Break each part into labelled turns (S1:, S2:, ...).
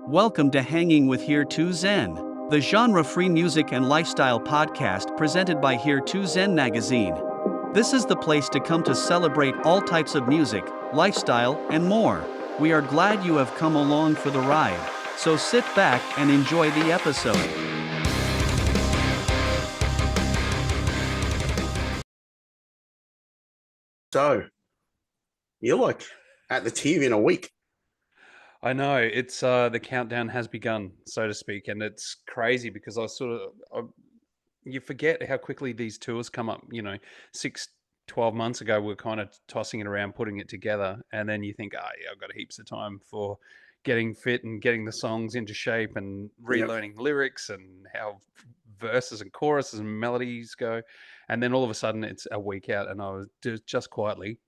S1: Welcome to Hanging with Here to Zen, the genre-free music and lifestyle podcast presented by Here to Zen magazine. This is the place to come to celebrate all types of music, lifestyle, and more. We are glad you have come along for the ride, so sit back and enjoy the episode.
S2: So, you're like at the TV in a week.
S3: I know it's the countdown has begun, so to speak, and it's crazy because you forget how quickly these tours come up. 12 months ago, we are kind of tossing it around, putting it together, and then you think, yeah, I've got heaps of time for getting fit and getting the songs into shape and relearning lyrics and how verses and choruses and melodies go, and then all of a sudden it's a week out, and I was just quietly.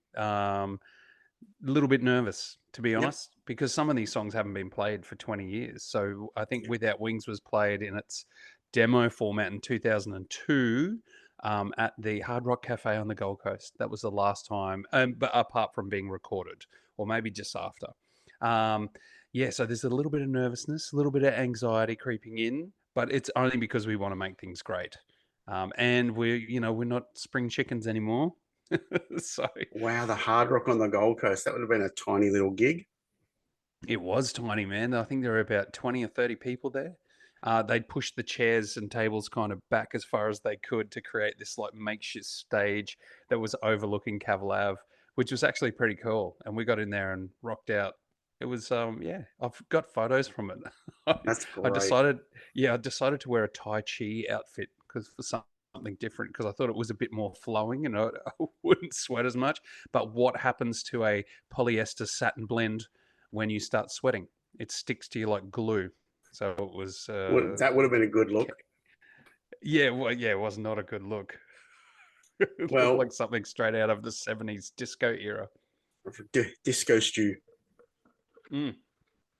S3: A little bit nervous, to be honest, because some of these songs haven't been played for 20 years. So I think Without Wings was played in its demo format in 2002 at the Hard Rock Cafe on the Gold Coast. That was the last time, but apart from being recorded, or maybe just after. So there's a little bit of nervousness, a little bit of anxiety creeping in, but it's only because we want to make things great. And we're not spring chickens anymore. So
S2: Wow, the Hard Rock on the Gold Coast, that would have been a tiny little gig.
S3: It was tiny, man. I think there were about 20 or 30 people there. They'd pushed the chairs and tables kind of back as far as they could to create this like makeshift stage that was overlooking Cavill Ave, which was actually pretty cool. And we got in there and rocked out. It was, I've got photos from it.
S2: That's great.
S3: I decided to wear a Tai Chi outfit because for something different, because I thought it was a bit more flowing and I wouldn't sweat as much. But what happens to a polyester satin blend when you start sweating? It sticks to you like glue. So it was
S2: that would have been a good look.
S3: It was not a good look. It looked like something straight out of the 70s disco era.
S2: Disco stew.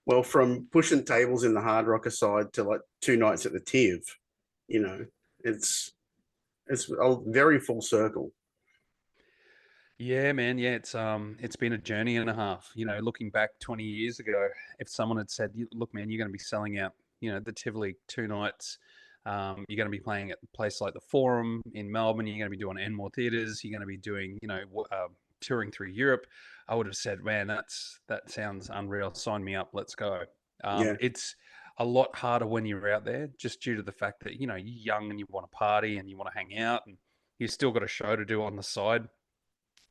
S2: Well, from pushing tables in the Hard Rock aside to like 2 nights at the TIV, it's a very full circle.
S3: Yeah, man. Yeah, it's been a journey and a half. Looking back 20 years ago, if someone had said, "Look, man, you're going to be selling out, the Tivoli 2 nights. You're going to be playing at a place like the Forum in Melbourne. You're going to be doing Enmore theaters. You're going to be doing, touring through Europe." I would have said, "Man, that sounds unreal. Sign me up. Let's go." It's a lot harder when you're out there, just due to the fact that you're young and you want to party and you want to hang out, and you still got a show to do on the side.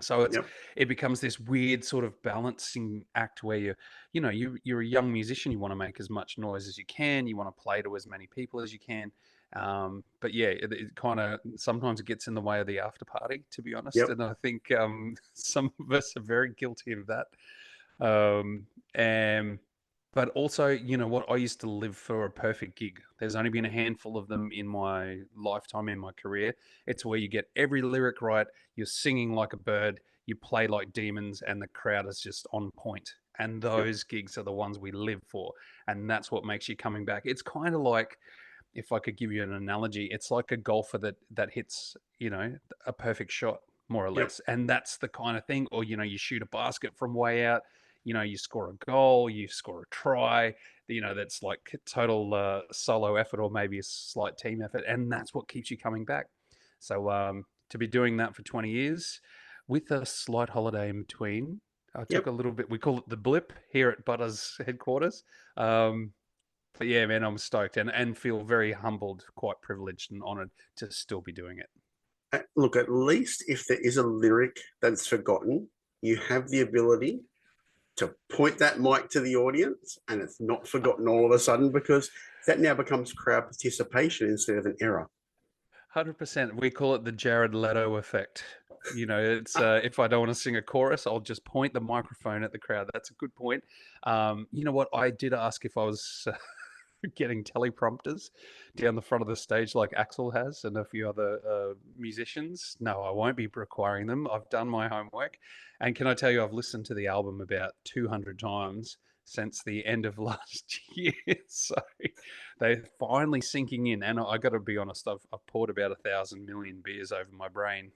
S3: So it becomes this weird sort of balancing act where you're a young musician. You want to make as much noise as you can. You want to play to as many people as you can. But yeah, it kind of sometimes it gets in the way of the after party, to be honest. And I think some of us are very guilty of that. But also, what, I used to live for a perfect gig. There's only been a handful of them in my lifetime, in my career. It's where you get every lyric right, you're singing like a bird, you play like demons, and the crowd is just on point. And those gigs are the ones we live for. And that's what makes you coming back. It's kind of like, if I could give you an analogy, it's like a golfer that hits, a perfect shot, more or less. And that's the kind of thing. Or, you shoot a basket from way out. You score a goal, you score a try, that's like total solo effort or maybe a slight team effort. And that's what keeps you coming back. So to be doing that for 20 years with a slight holiday in between, I took a little bit, we call it the blip here at Butters headquarters. But yeah, man, I'm stoked and feel very humbled, quite privileged and honored to still be doing it.
S2: Look, at least if there is a lyric that's forgotten, you have the ability to point that mic to the audience and it's not forgotten all of a sudden, because that now becomes crowd participation instead of an error.
S3: 100%. We call it the Jared Leto effect. It's if I don't want to sing a chorus, I'll just point the microphone at the crowd. That's a good point. You know what? I did ask if I was getting teleprompters down the front of the stage like Axel has and a few other musicians. No, I won't be requiring them. I've done my homework. And can I tell you, I've listened to the album about 200 times since the end of last year. So they're finally sinking in. And I got to be honest, I've poured about 1,000 million beers over my brain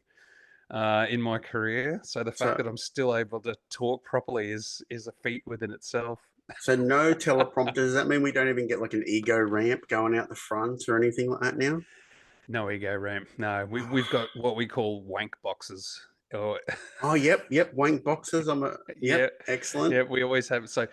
S3: in my career. So the fact that I'm still able to talk properly is a feat within itself.
S2: So no teleprompter. Does that mean we don't even get like an ego ramp going out the front or anything like that now?
S3: No ego ramp. No, we've got what we call wank boxes. Or
S2: Oh, yep. Wank boxes.
S3: yeah,
S2: Excellent.
S3: yeah, we always have. So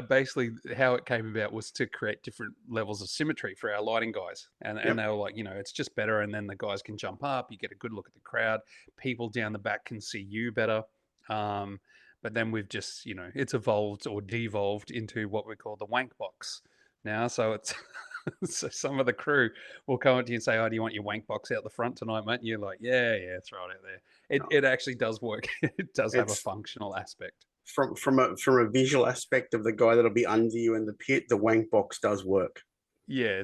S3: basically, how it came about was to create different levels of symmetry for our lighting guys, and
S2: Yep.
S3: they were like, it's just better, and then the guys can jump up. You get a good look at the crowd. People down the back can see you better. But then we've just, it's evolved or devolved into what we call the wank box now. So it's so some of the crew will come up to you and say, "Oh, do you want your wank box out the front tonight, mate?" And you're like, "Yeah, throw it out there." It actually does work. It does have a
S2: It's
S3: functional aspect.
S2: from a visual aspect of the guy that'll be under you in the pit. The wank box does work.
S3: Yeah,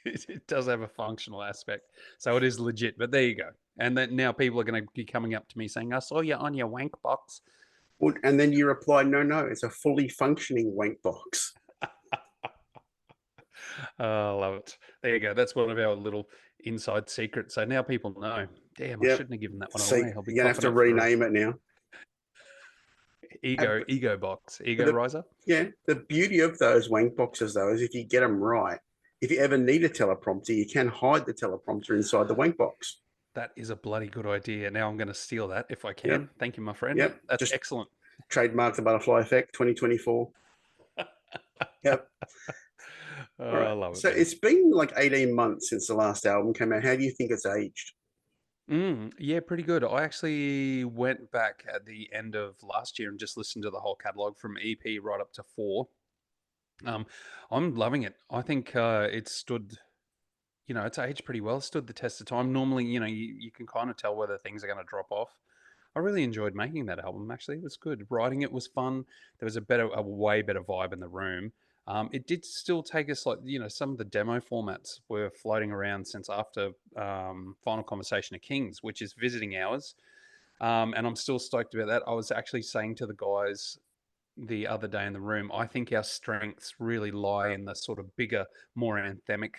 S3: it does have a functional aspect. So it is legit. But there you go. And then now people are going to be coming up to me saying, "I saw you on your wank box."
S2: And then you reply, no, it's a fully functioning wank box.
S3: Oh, I love it. There you go. That's one of our little inside secrets. So now people know. Damn, I
S2: Yep.
S3: shouldn't have given that one
S2: So
S3: away. I'll be
S2: you're gonna have
S3: coping
S2: to
S3: it for
S2: rename it now.
S3: ego box, ego
S2: The,
S3: riser.
S2: yeah, the beauty of those wank boxes though is if you get them right, if you ever need a teleprompter, you can hide the teleprompter inside the wank box.
S3: That is a bloody good idea. Now I'm going to steal that if I
S2: Yep.
S3: can. Thank you, my friend.
S2: Yep.
S3: That's
S2: Just
S3: excellent.
S2: trademark the butterfly effect 2024. Yep. All
S3: Oh,
S2: right.
S3: I love it,
S2: So
S3: man.
S2: it's been like 18 months since the last album came out. How do you think it's aged?
S3: Yeah, pretty good. I actually went back at the end of last year and just listened to the whole catalog from EP right up to 4. Um, I'm loving it. I think it stood, it's aged pretty well, stood the test of time. Normally, you can kind of tell whether things are going to drop off. I really enjoyed making that album. Actually, it was good. Writing it was fun. There was a way better vibe in the room. It did still take us some of the demo formats were floating around since after Final Conversation of Kings, which is visiting hours. And I'm still stoked about that. I was actually saying to the guys the other day in the room, I think our strengths really lie in the sort of bigger, more anthemic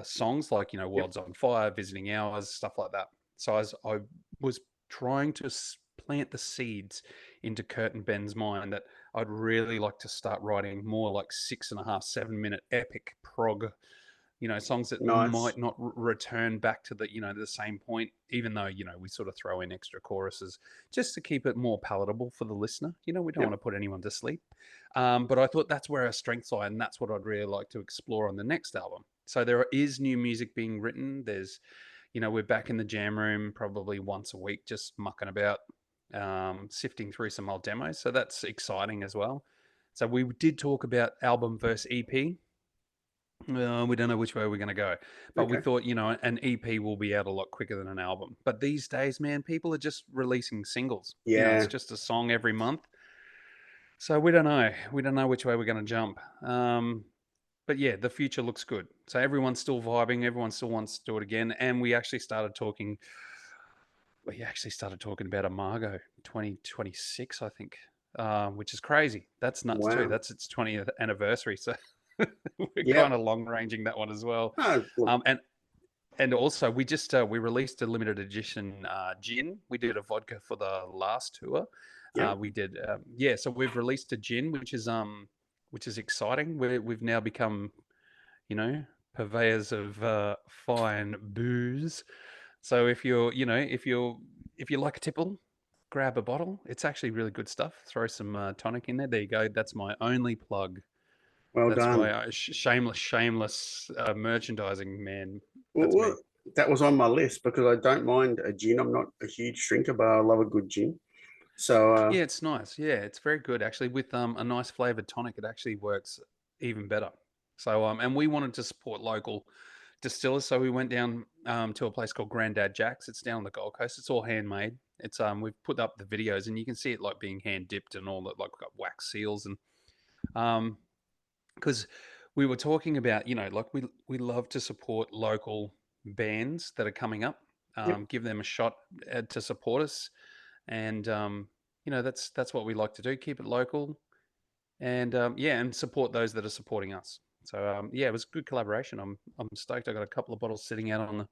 S3: songs like
S2: Yep.
S3: Worlds on Fire, Visiting Hours, stuff like that. So I was trying to plant the seeds into Kurt and Ben's mind that I'd really like to start writing more like 6.5, 7 minute epic prog, songs that
S2: Nice.
S3: might not return back to the same point, even though, we sort of throw in extra choruses just to keep it more palatable for the listener. We don't
S2: Yep.
S3: want to put anyone to sleep. But I thought that's where our strengths lie, and that's what I'd really like to explore on the next album. So there is new music being written. There's, we're back in the jam room probably once a week, just mucking about, sifting through some old demos. So that's exciting as well. So we did talk about album versus EP. We don't know which way we're going to go, but we
S2: Okay.
S3: thought, an EP will be out a lot quicker than an album. But these days, man, people are just releasing singles. It's
S2: Yeah.
S3: just a song every month. So we don't know. We don't know which way we're going to jump. But yeah, the future looks good. So everyone's still vibing. Everyone still wants to do it again. And we actually started talking. We actually started talking about a Margot 2026, I think, which is crazy. That's nuts too.
S2: Wow.
S3: That's its 20th anniversary. So we're kind
S2: Yep.
S3: of long ranging that one as well.
S2: Oh, look.
S3: And also we just we released a limited edition gin. We did a vodka for the last tour.
S2: Yep.
S3: We did yeah. So we've released a gin, which is exciting. We've now become purveyors of fine booze. So if you're if you like a tipple, grab a bottle. It's actually really good stuff. Throw some tonic in there. There you go. That's my only plug.
S2: Well
S3: That's
S2: done.
S3: my shameless merchandising, man. That's
S2: Well,
S3: me.
S2: that was on my list because I don't mind a gin. I'm not a huge drinker, but I love a good gin. So,
S3: Yeah, it's nice. Yeah, it's very good actually. With a nice flavored tonic, it actually works even better. So and we wanted to support local distillers, so we went down to a place called Grandad Jack's. It's down on the Gold Coast. It's all handmade. It's we've put up the videos and you can see it like being hand dipped and all that, like got wax seals and because we were talking about like we love to support local bands that are coming up,
S2: yep.
S3: give them a shot to support us, and that's what we like to do. Keep it local, and yeah, and support those that are supporting us. So yeah, it was a good collaboration. I'm stoked. I got a couple of bottles sitting out on the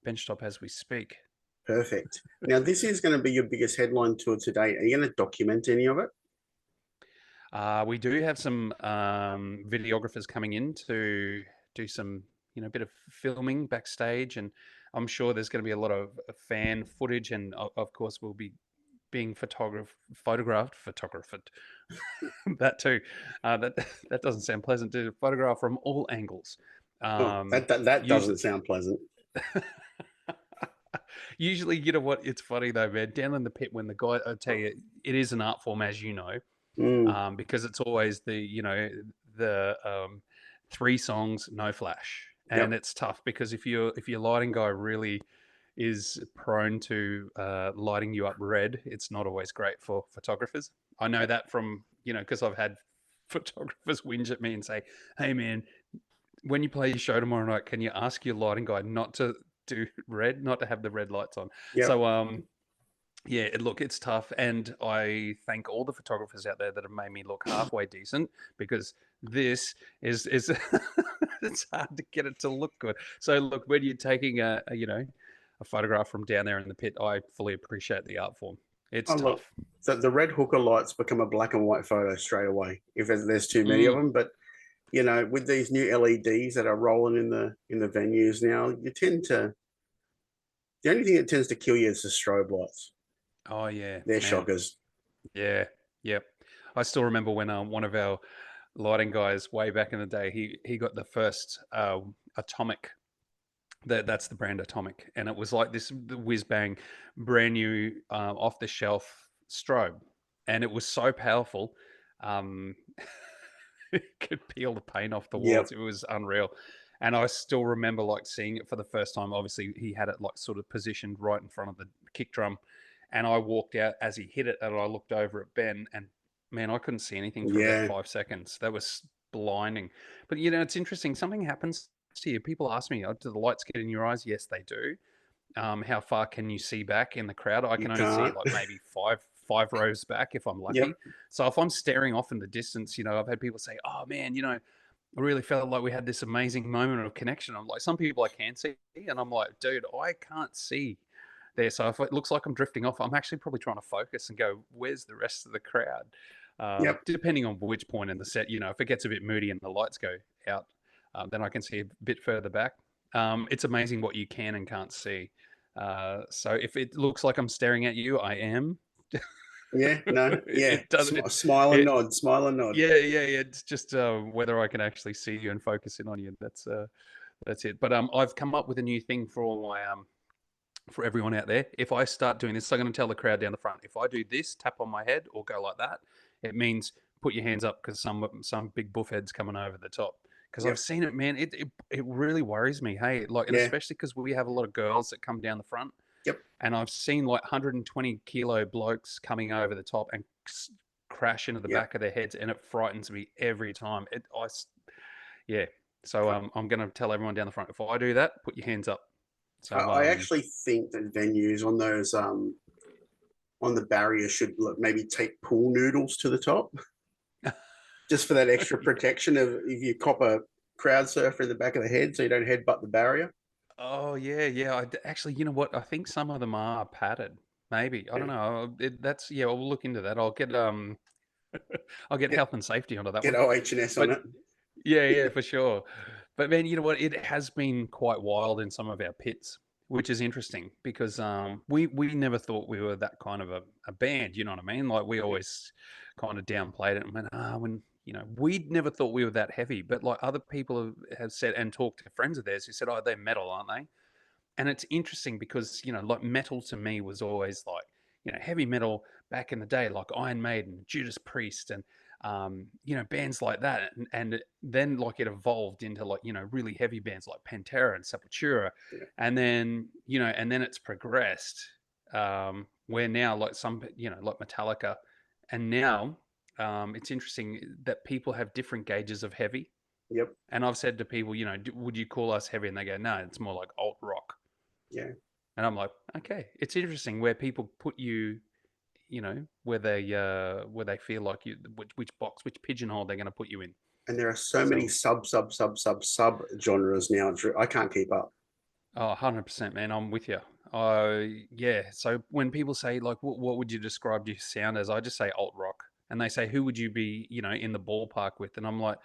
S3: bench top as we speak.
S2: Perfect. Now, this is going to be your biggest headline tour to date. Are you going to document any of it?
S3: We do have some videographers coming in to do some, bit of filming backstage, and I'm sure there's going to be a lot of fan footage, and of course we'll be being photographed. That too. That that doesn't sound pleasant to photograph from all angles.
S2: Oh, that
S3: Usually,
S2: doesn't sound pleasant.
S3: usually, you know what? It's funny though, man. Down in the pit, when the guy, I tell you, it is an art form, as you know,
S2: Mm,
S3: because it's always the 3 songs, no flash, and
S2: yep.
S3: it's tough because if your lighting guy really is prone to lighting you up red, it's not always great for photographers. I know that from because I've had photographers whinge at me and say, "Hey, man, when you play your show tomorrow night, can you ask your lighting guy not to do red, not to have the red lights on?"
S2: Yep.
S3: So yeah, look, it's tough, and I thank all the photographers out there that have made me look halfway decent, because this is it's hard to get it to look good. So look, when you're taking a photograph from down there in the pit, I fully appreciate the art form. It's
S2: Oh, look,
S3: tough.
S2: the red hooker lights become a black and white photo straight away if there's too many of
S3: Mm.
S2: them. But with these new LEDs that are rolling in the venues now, the only thing that tends to kill you is the strobe lights.
S3: Oh yeah,
S2: They're
S3: man.
S2: shockers.
S3: Yeah, yep. I still remember when one of our lighting guys way back in the day, he got the first atomic. That's the brand Atomic, and it was like this whiz bang, brand new, off the shelf strobe, and it was so powerful, um, it could peel the paint off the
S2: Yep.
S3: walls. It was unreal, and I still remember like seeing it for the first time. Obviously, he had it like sort of positioned right in front of the kick drum, and I walked out as he hit it, and I looked over at Ben, and man, I couldn't see anything for about
S2: Yeah.
S3: 5 seconds. That was blinding. But it's interesting. Something happens to you. People ask me, "Oh, do the lights get in your eyes?" Yes, they do. How far can you see back in the crowd? I
S2: You
S3: can only see
S2: can't.
S3: like maybe five rows back if I'm
S2: Yep.
S3: lucky. So if I'm staring off in the distance, I've had people say, "Oh man, I really felt like we had this amazing moment of connection." I'm like, some people I can see, and I'm like, dude, I can't see there. So if it looks like I'm drifting off, I'm actually probably trying to focus and go, where's the rest of the crowd?
S2: Yep.
S3: Depending on which point in the set, if it gets a bit moody and the lights go out, then I can see a bit further back. It's amazing what you can and can't see. So if it looks like I'm staring at you, I am.
S2: Yeah. No. Yeah.
S3: It does it.
S2: Smile and
S3: It
S2: nod. Smile and nod.
S3: yeah. It's just whether I can actually see you and focus in on you. That's it. But I've come up with a new thing for all my for everyone out there. If I start doing this, I'm going to tell the crowd down the front. If I do this, tap on my head or go like that, it means put your hands up, because some big buffhead's coming over the top. Because I've
S2: Yep.
S3: seen it, man. It really worries me. Hey, like, and
S2: Yeah.
S3: especially because we have a lot of girls that come down the front,
S2: Yep.
S3: and I've seen like 120-kilo blokes coming over the top and crash into the
S2: Yep.
S3: back of their heads, and it frightens me every time. Yeah. So I'm going to tell everyone down the front, if I do that, put your hands up. So
S2: I actually think that venues on those on the barrier should maybe take pool noodles to the top, just for that extra protection of if you cop a crowd surfer in the back of the head, so you don't headbutt the barrier.
S3: Oh yeah, yeah. Actually, you know what? I think some of them are padded. Maybe, I
S2: Yeah.
S3: don't know. That's yeah. We'll look into that. I'll get I'll get
S2: Get
S3: health and safety onto that
S2: get
S3: one.
S2: OH&S on
S3: But
S2: it.
S3: yeah, for sure. But man, you know what? It has been quite wild in some of our pits, which is interesting because we never thought we were that kind of a band. You know what I mean? Like, we always kind of downplayed it and went, when we never thought we were that heavy. But like, other people have said, and talked to friends of theirs who said, "Oh, they're metal, aren't they?" And it's interesting because like, metal to me was always like, heavy metal back in the day, like Iron Maiden, Judas Priest, and bands like that. And then like it evolved into like, really heavy bands like Pantera and Sepultura.
S2: Yeah.
S3: And then it's progressed, where now like some, like Metallica. And now it's interesting that people have different gauges of heavy.
S2: Yep.
S3: And I've said to people, would you call us heavy? And they go, no, it's more like alt rock.
S2: Yeah.
S3: And I'm like, okay, it's interesting where people put you, where they feel like you, which box, which pigeonhole they're going to put you in.
S2: And there are so many
S3: So,
S2: sub genres now. I can't keep up.
S3: 100%, man, I'm with you. Yeah. So when people say like, what would you describe your sound as? I just say alt rock. and they say, who would you be, in the ballpark with? And I'm like,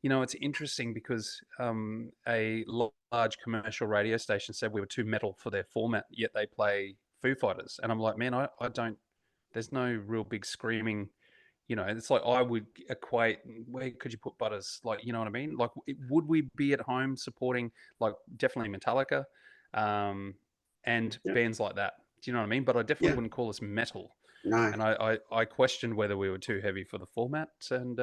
S3: it's interesting because a large commercial radio station said we were too metal for their format, yet they play Foo Fighters. And I'm like, man, I don't, there's no real big screaming, it's like I would equate, where could you put Butters? Like, you know what I mean? Like, would we be at home supporting, like, definitely Metallica and
S2: Yeah.
S3: bands like that? Do you know what I mean? But I definitely
S2: Yeah.
S3: wouldn't call us metal.
S2: No.
S3: And I questioned whether we were too heavy for the format. And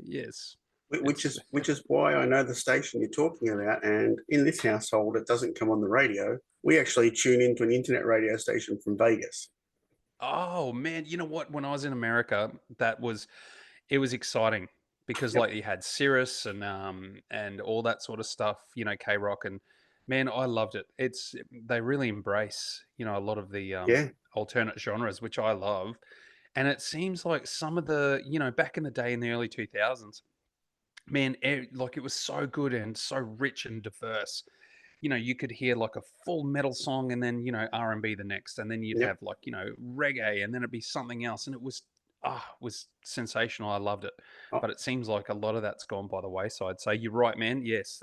S3: yes.
S2: Which is why I know the station you're talking about, and in this household, it doesn't come on the radio. We actually tune into an internet radio station from Vegas.
S3: Oh man, you know what? When I was in America, it was exciting because
S2: Yep.
S3: like you had Cirrus and all that sort of stuff, K Rock, and man, I loved it. They really embrace, a lot of the
S2: Yeah.
S3: alternate genres, which I love. And it seems like some of the, back in the day in the early 2000s, man, like it was so good and so rich and diverse. You could hear like a full metal song and then, R&B the next, and then you'd
S2: Yep.
S3: have like, reggae, and then it'd be something else. And it was sensational. I loved it.
S2: Oh,
S3: But it seems like a lot of that's gone by the wayside. So you're right, man. Yes.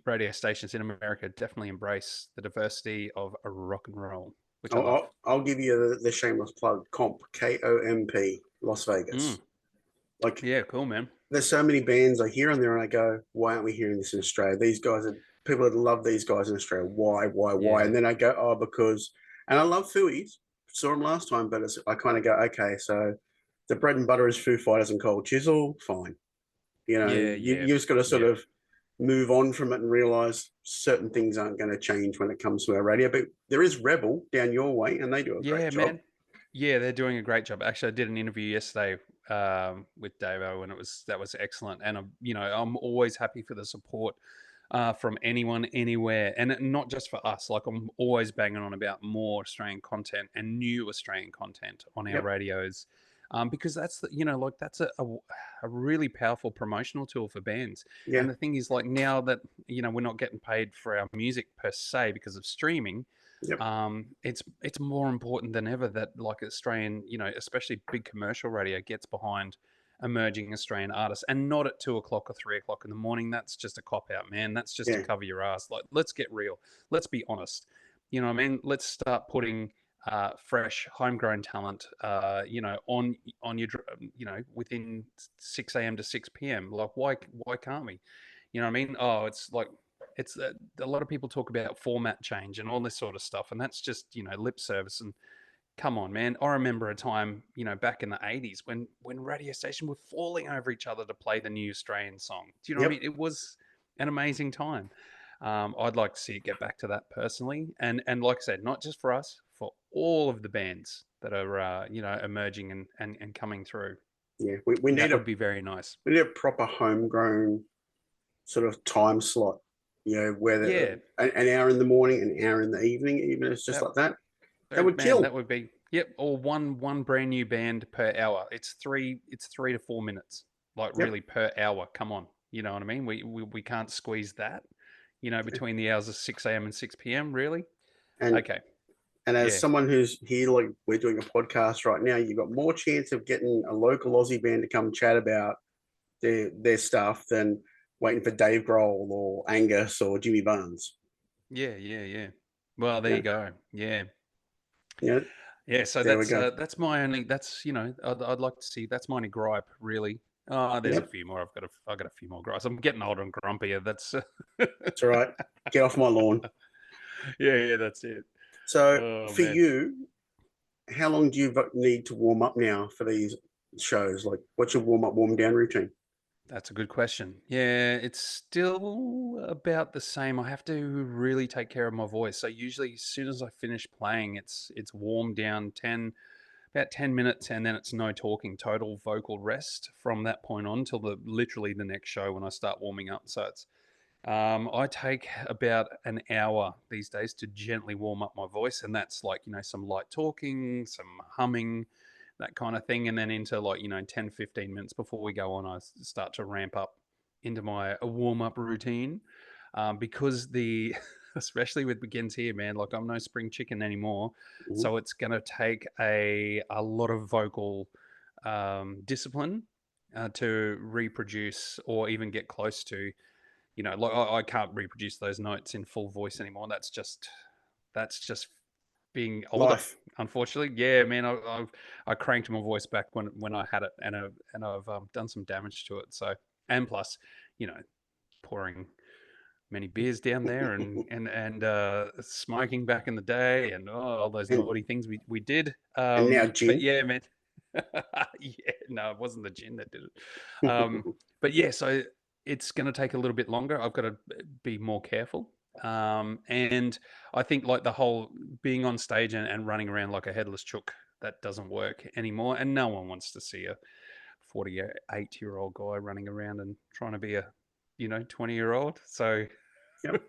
S3: Radio stations in America definitely embrace the diversity of rock and roll, which I love.
S2: I'll give you the shameless plug. KOMP, Las
S3: Mm,
S2: Vegas. Like,
S3: yeah, cool, man.
S2: there's so many bands I hear on there, and I go, why aren't we hearing this in Australia? These guys are people that love these guys in Australia. Why?
S3: Yeah.
S2: And then I go, oh, because, and I love Fooey's. Saw them last time, but I kind of go, okay, so the bread and butter is Foo Fighters and Cold Chisel, fine.
S3: Yeah,
S2: You
S3: yeah,
S2: just got to sort
S3: yeah.
S2: of move on from it and realize certain things aren't going to change when it comes to our radio. But there is Rebel down your way, and they do a great
S3: Yeah,
S2: job.
S3: man. Yeah, they're doing a great job. Actually, I did an interview yesterday with Davo, and that was excellent. And I'm always happy for the support from anyone, anywhere, and not just for us. Like I'm always banging on about more Australian content and new Australian content on our
S2: Yep.
S3: radios, because that's like that's a really powerful promotional tool for bands.
S2: Yeah.
S3: And the thing is, like now that we're not getting paid for our music per se because of streaming,
S2: Yep.
S3: it's more important than ever that like Australian, especially big commercial radio gets behind emerging Australian artists, and not at 2 o'clock or 3 o'clock in the morning. That's just a cop out, man. That's just to
S2: Yeah.
S3: cover your ass. Like, let's get real. Let's be honest. You know what I mean? Let's start putting fresh, homegrown talent, on your, within 6 a.m. to 6 p.m. Like, why can't we? You know what I mean? Oh, it's like it's a lot of people talk about format change and all this sort of stuff, and that's just lip service. And come on, man, I remember a time back in the 80s when radio stations were falling over each other to play the new Australian song. Do you know what I
S2: Yep.
S3: mean? It was an amazing time. I'd like to see it get back to that personally, and like I said, not just for us, for all of the bands that are emerging and coming through.
S2: Yeah. We
S3: That
S2: need
S3: would be very nice.
S2: a proper homegrown sort of time slot. Where
S3: Yeah,
S2: an hour in the morning, an hour in the evening, even if it's just
S3: that
S2: like that. That would
S3: man,
S2: kill.
S3: that would be, yep. Or one brand new band per hour. It's 3 to 4 minutes, like
S2: Yep.
S3: really per hour. Come on, you know what I mean? We can't squeeze that, between the hours of 6 a.m. and 6 p.m. Really?
S2: And
S3: Okay,
S2: and as
S3: yeah,
S2: someone who's here, like we're doing a podcast right now, you've got more chance of getting a local Aussie band to come chat about their stuff than waiting for Dave Grohl or Angus or Jimmy Barnes.
S3: yeah, yeah, yeah. Well, there
S2: Yeah.
S3: you go. Yeah,
S2: Yeah.
S3: yeah. So
S2: There we go.
S3: that's my only. That's I'd like to see. That's my only gripe, really. There's a
S2: Yep.
S3: few more. I've got a few more gripes. I'm getting older and grumpier. That's
S2: It's all right. Get off my lawn.
S3: yeah, that's it.
S2: So
S3: Oh
S2: for
S3: man.
S2: you, how long do you need to warm up now for these shows? Like, what's your warm down routine?
S3: That's a good question. Yeah, it's still about the same. I have to really take care of my voice. So usually as soon as I finish playing, it's warmed down about 10 minutes, and then it's no talking, total vocal rest from that point on till literally the next show when I start warming up. So it's I take about an hour these days to gently warm up my voice, and that's like, some light talking, some humming, that kind of thing. And then into like, 10, 15 minutes before we go on, I start to ramp up into my warm up routine. Because especially with Begins Here, man, like I'm no spring chicken anymore.
S2: Mhm.
S3: So it's going to take a lot of vocal discipline to reproduce or even get close to, like I can't reproduce those notes in full voice anymore. That's just being older,
S2: Life.
S3: unfortunately. Yeah, man, I cranked my voice back when I had it, and I've done some damage to it. So, and plus, pouring many beers down there and smoking back in the day, and all those
S2: And,
S3: naughty things we did.
S2: and now
S3: But
S2: gin.
S3: yeah, man. Yeah, no, it wasn't the gin that did it. But yeah, so it's going to take a little bit longer. I've got to be more careful. And I think like the whole being on stage and running around like a headless chook, that doesn't work anymore. And no one wants to see a 48-year-old guy running around and trying to be a 20-year-old. So
S2: Yep.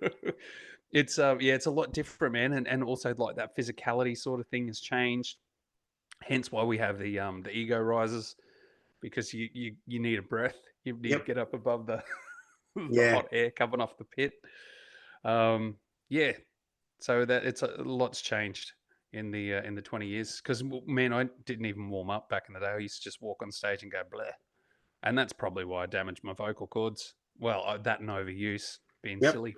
S3: it's it's a lot different, man. And also like that physicality sort of thing has changed. Hence why we have the ego rises, because you need a breath. You need to
S2: Yep.
S3: get up above the the
S2: Yeah.
S3: hot air coming off the pit. Yeah, so that it's a lot's changed in the 20 years. Because man, I didn't even warm up back in the day. I used to just walk on stage and go blah, and that's probably why I damaged my vocal cords. Well, that and overuse, being
S2: Yep.
S3: silly.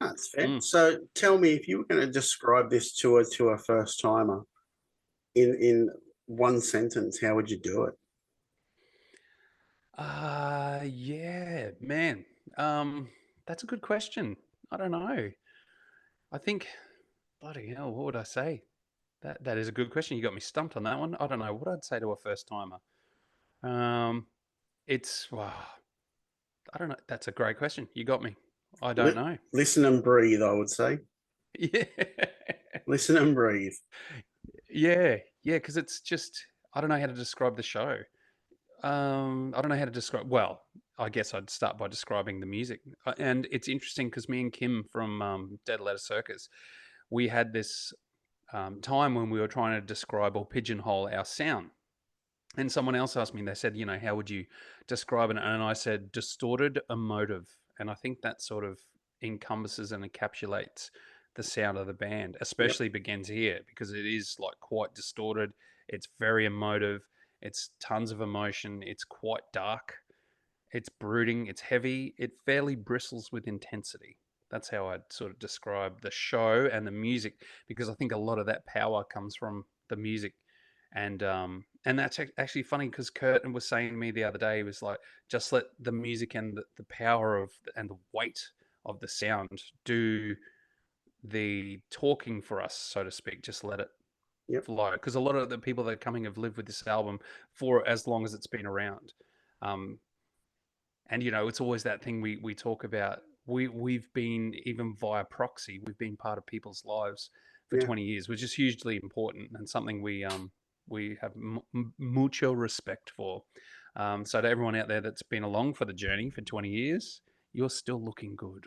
S2: That's fair. So tell me, if you were going to describe this tour to a first timer in one sentence, how would you do it?
S3: Yeah, man. That's a good question. I don't know. I think, bloody hell, what would I say? That is a good question. You got me stumped on that one. I don't know what I'd say to a first timer. It's wow, I don't know. That's a great question. You got me. I don't know.
S2: Listen and breathe, I would say.
S3: Yeah.
S2: Listen and breathe.
S3: Yeah, because it's just I don't know how to describe the show. I don't know how to describe. Well, I guess I'd start by describing the music, and it's interesting because me and Kim from Dead Letter Circus, we had this time when we were trying to describe or pigeonhole our sound. And someone else asked me, they said, how would you describe it? And I said, distorted, emotive. And I think that sort of encompasses and encapsulates the sound of the band, especially Begins Here, because it is like quite distorted. It's very emotive. It's tons of emotion. It's quite dark. It's brooding. It's heavy. It fairly bristles with intensity. That's how I'd sort of describe the show and the music, because I think a lot of that power comes from the music. And that's actually funny because Kurt was saying to me the other day, he was like, just let the music and the power of and the weight of the sound do the talking for us, so to speak. Just let it flow, because a lot of the people that are coming have lived with this album for as long as it's been around. And it's always that thing we talk about. We've been, even via proxy, we've been part of people's lives for 20 years, which is hugely important and something we have mucho respect for. So to everyone out there that's been along for the journey for 20 years, you're still looking good.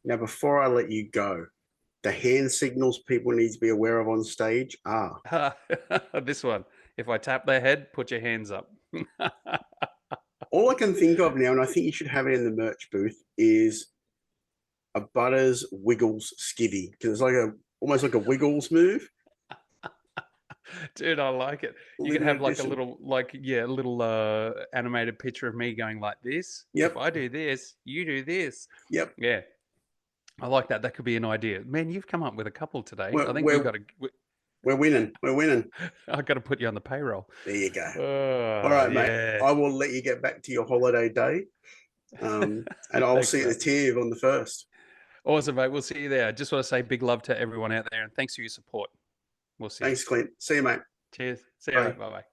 S2: Now, before I let you go, the hand signals people need to be aware of on stage are
S3: this one. If I tap their head, put your hands up.
S2: all I can think of now, and I think you should have it in the merch booth, is a Butters Wiggles skivvy, because it's like almost like a Wiggles move.
S3: Dude, I like it. You can have like a little animated picture of me going like this.
S2: Yep.
S3: If I do this, you do this.
S2: Yep.
S3: Yeah. I like that. That could be an idea. Man, you've come up with a couple today. I think
S2: we're winning. We're winning.
S3: I've got to put you on the payroll.
S2: There you go. All right, mate. I will let you get back to your holiday day. And I'll see you at the TIV on the 1st.
S3: Awesome, mate. We'll see you there. I just want to say big love to everyone out there, and thanks for your support. We'll see you.
S2: Thanks, Clint. See you, mate.
S3: Cheers. See you, mate. Bye-bye.